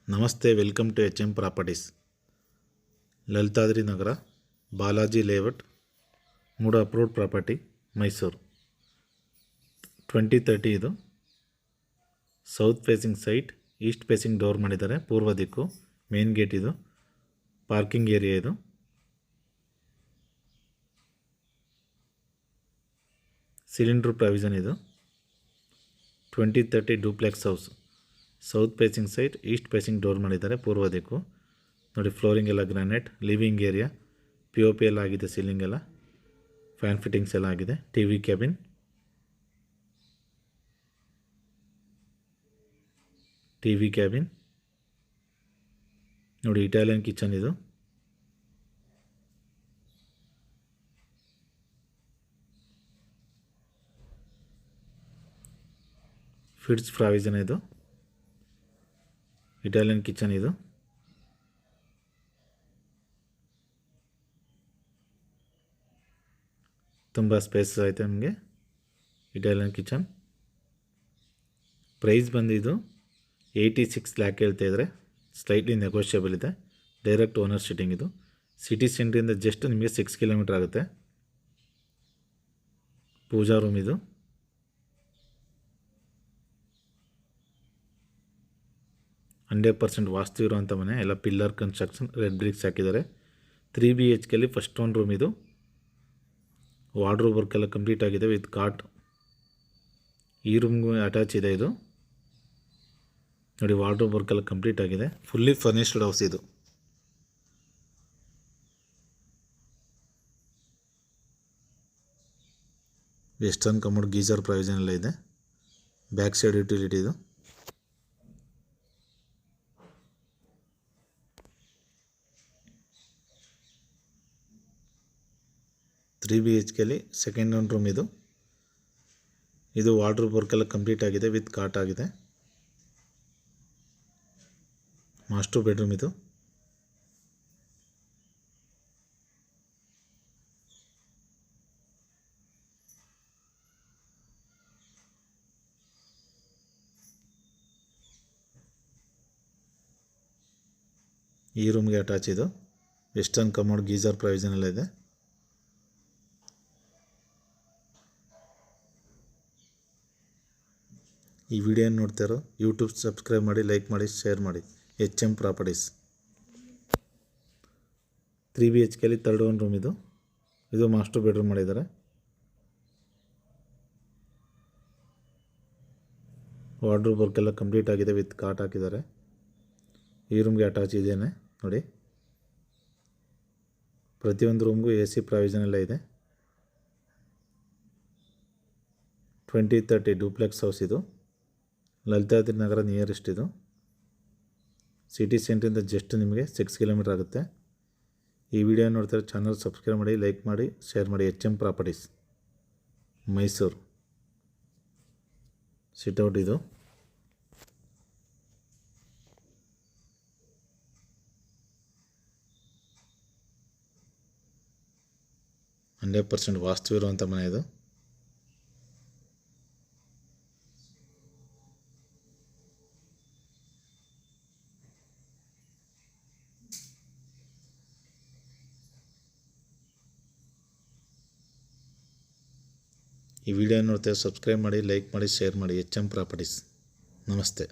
ನಮಸ್ತೆ, welcome to HM properties. Lalithadri Nagara, Balaji layout, MUDA approved property, Mysuru. 2030 ಇದು. South facing site, east facing door ಮಾಡಿದ್ದಾರೆ. ಪೂರ್ವ ದಿಕ್ಕು, ಮೇನ್ ಗೇಟ್ ಇದು. ಪಾರ್ಕಿಂಗ್ ಏರಿಯಾ ಇದು. ಸಿಲಿಂಡ್ರ್ ಪ್ರಾವಿಷನ್ ಇದು. 2030 duplex house. South facing site, east facing door ಮಾಡಿದ್ದಾರೆ. ಪೂರ್ವ ದಿಕ್ಕು ನೋಡಿ. ಫ್ಲೋರಿಂಗ್ ಎಲ್ಲ ಗ್ರಾನೈಟ್. ಲಿವಿಂಗ್ ಏರಿಯಾ POP ಎಲ್ಲ ಆಗಿದೆ. ಸೀಲಿಂಗ್ ಎಲ್ಲ, ಫ್ಯಾನ್ ಫಿಟ್ಟಿಂಗ್ಸ್ ಎಲ್ಲ ಆಗಿದೆ. TV ಕ್ಯಾಬಿನ್, ನೋಡಿ. ಇಟಾಲಿಯನ್ ಕಿಚನ್ ಇದು. ಫಿಟ್ಸ್ ಪ್ರಾವಿಷನ್ ಇದು. ಇಟಾಲಿಯನ್ ಕಿಚನ್ ಇದು. ತುಂಬ ಸ್ಪೇಸ್ ಐತೆ ನಮಗೆ. Italian kitchen. ಪ್ರೈಸ್ ಬಂದಿದ್ದು 86 ಲ್ಯಾಕ್ ಹೇಳ್ತಾ ಇದ್ದಾರೆ. ಸ್ಲೈಟ್ಲಿ ನೆಗೋಷಿಯಬಲ್ ಇದೆ. ಡೈರೆಕ್ಟ್ ಓನರ್ ಸಿಟ್ಟಿಂಗ್ ಇದು. ಸಿಟಿ ಸೆಂಟ್ರಿಂದ ಜಸ್ಟ್ ನಿಮಗೆ 6 ಕಿಲೋಮೀಟರ್ ಆಗುತ್ತೆ. ಪೂಜಾ ರೂಮ್ ಇದು. 100% ವಾಸ್ತು ಇರುವಂಥ ಮನೆ. ಎಲ್ಲ ಪಿಲ್ಲರ್ ಕನ್ಸ್ಟ್ರಕ್ಷನ್, ರೆಡ್ ಬ್ರಿಕ್ಸ್ ಹಾಕಿದ್ದಾರೆ. 3 BHKಲ್ಲಿ ಫಸ್ಟ್ ಒನ್ ರೂಮ್ ಇದು. ವಾರ್ಡ್ರೋಬ್ ವರ್ಕ್ ಎಲ್ಲ ಕಂಪ್ಲೀಟ್ ಆಗಿದೆ ವಿತ್ ಕಾಟ್. ಈ ರೂಮ್ಗೂ ಅಟ್ಯಾಚ್ ಇದೆ ಇದು ನೋಡಿ. ವಾರ್ಡ್ರೋಬ್ ವರ್ಕ್ ಎಲ್ಲ ಕಂಪ್ಲೀಟ್ ಆಗಿದೆ. ಫುಲ್ಲಿ ಫರ್ನಿಶ್ಡ್ ಹೌಸ್ ಇದು. ವೆಸ್ಟರ್ನ್ ಕಮೋಡ್, ಗೀಸರ್ ಪ್ರಾವಿಷನ್ ಎಲ್ಲ ಇದೆ. ಬ್ಯಾಕ್ ಸೈಡ್ ಯುಟಿಲಿಟಿ ಇದು. ತ್ರೀ BHKಲ್ಲಿ ಸೆಕೆಂಡ್ ಒನ್ ರೂಮ್ ಇದು. ಇದು ವಾರ್ಡ್ರೋಬ್ ವರ್ಕ್ ಎಲ್ಲ ಕಂಪ್ಲೀಟ್ ಆಗಿದೆ ವಿತ್ ಕಾಟ್ ಆಗಿದೆ. ಮಾಸ್ಟರ್ ಬೆಡ್ರೂಮ್ ಇದು. ಈ ರೂಮ್ಗೆ ಅಟ್ಯಾಚ್ ಇದು. ವೆಸ್ಟರ್ನ್ ಕಮೋಡ್, ಗೀಸರ್ ಪ್ರಾವಿಷನ್ ಎಲ್ಲ ಇದೆ. ಈ ವಿಡಿಯೋನ ನೋಡ್ತಾರೋ ಯೂಟ್ಯೂಬ್ ಸಬ್ಸ್ಕ್ರೈಬ್ ಮಾಡಿ, ಲೈಕ್ ಮಾಡಿ, ಶೇರ್ ಮಾಡಿ. HM properties. 3 BHKಲ್ಲಿ ಥರ್ಡ್ ಒನ್ ರೂಮ್ ಇದು. ಇದು ಮಾಸ್ಟರ್ ಬೆಡ್ರೂಮ್ ಮಾಡಿದ್ದಾರೆ. ವಾರ್ಡ್ರೋಬ್ ವರ್ಕ್ ಎಲ್ಲ ಕಂಪ್ಲೀಟ್ ಆಗಿದೆ ವಿತ್ ಕಾಟ್ ಹಾಕಿದ್ದಾರೆ. ಈ ರೂಮ್ಗೆ ಅಟ್ಯಾಚ್ ಇದೇನೆ ನೋಡಿ. ಪ್ರತಿಯೊಂದು ರೂಮ್ಗೂ AC ಪ್ರಾವಿಷನ್ ಎಲ್ಲ ಇದೆ. 2030 ಡೂಪ್ಲೆಕ್ಸ್ ಹೌಸ್ ಇದು. ಲಲಿತಾದ್ರಿ ನಗರ ನಿಯರೆಸ್ಟ್ ಇದು. ಸಿಟಿ ಸೆಂಟ್ರಿಂದ ಜಸ್ಟ್ ನಿಮಗೆ 6 ಕಿಲೋಮೀಟರ್ ಆಗುತ್ತೆ. ಈ ವಿಡಿಯೋ ನೋಡ್ತಾರೆ ಚಾನಲ್ ಸಬ್ಸ್ಕ್ರೈಬ್ ಮಾಡಿ, ಲೈಕ್ ಮಾಡಿ, ಶೇರ್ ಮಾಡಿ. HM properties, Mysuru. ಸಿಟ್ಔಟ್ ಇದು. ಹಂಡ್ರೆಡ್ 100% ವಾಸ್ತು ಇರುವಂಥ ಮನೆ ಇದು. ಈ ವಿಡಿಯೋ ನೋಡ್ತೇವೆ ಸಬ್ಸ್ಕ್ರೈಬ್ ಮಾಡಿ, ಲೈಕ್ ಮಾಡಿ, ಶೇರ್ ಮಾಡಿ. HM properties. ನಮಸ್ತೆ.